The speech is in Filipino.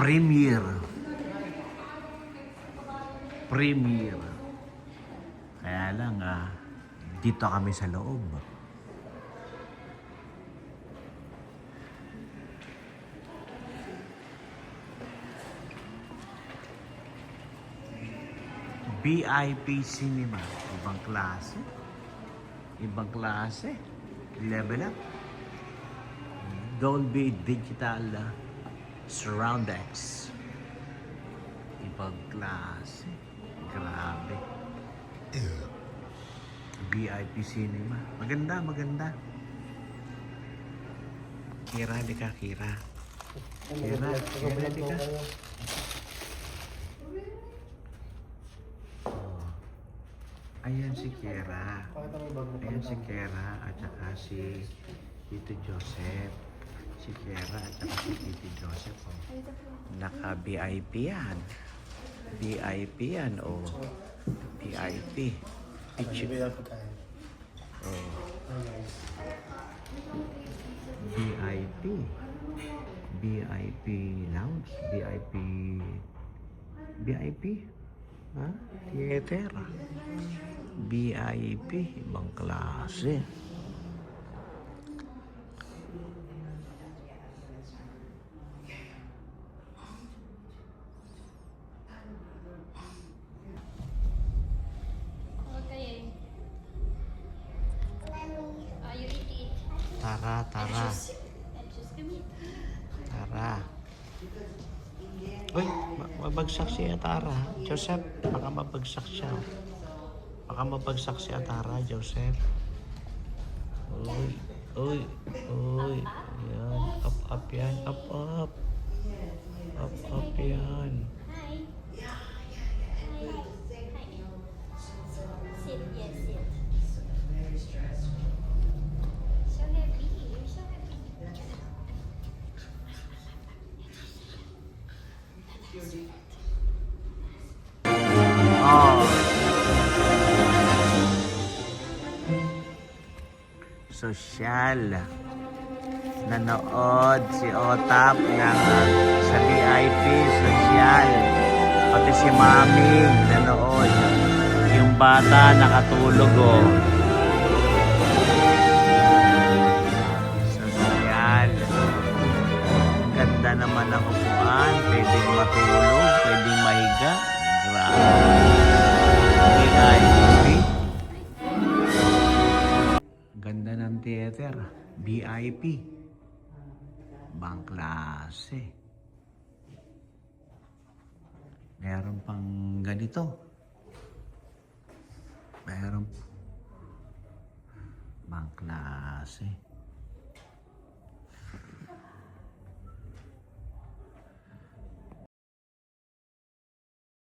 Premier. Kaya lang, dito kami sa loob. VIP Cinema. Ibang klase. Level up. Dolby Digital Surround X. Ibang klase. Grabe. VIP Cinema. Maganda. Kira, halika. Kira, halika. Ayan si Kira. At saka si Tito Joseph. Si Kira at saka si Tito Joseph. Naka-VIP yan. VIP. VIP lounge. VIP. Theater. VIP. Ibang klase. Tara. Uy, mabagsak si Atara. Joseph, baka mabagsak siya. Baka mabagsak si Atara, Joseph. Uy. Yan. Up yan. Up yan. Sit, yes, sit. So happy. You're so happy. Sosyal. Nanood si Otap ng sa VIP. Sosyal. Pati si Mami nanood. Yung bata nakatulog Sosyal. Ang ganda naman ng upuan. Pwedeng matulog. Pwedeng mahiga. Grabe. VIP. Ganda ng theater. VIP. Bang klase. Meron pang ganito. Meron bang klase.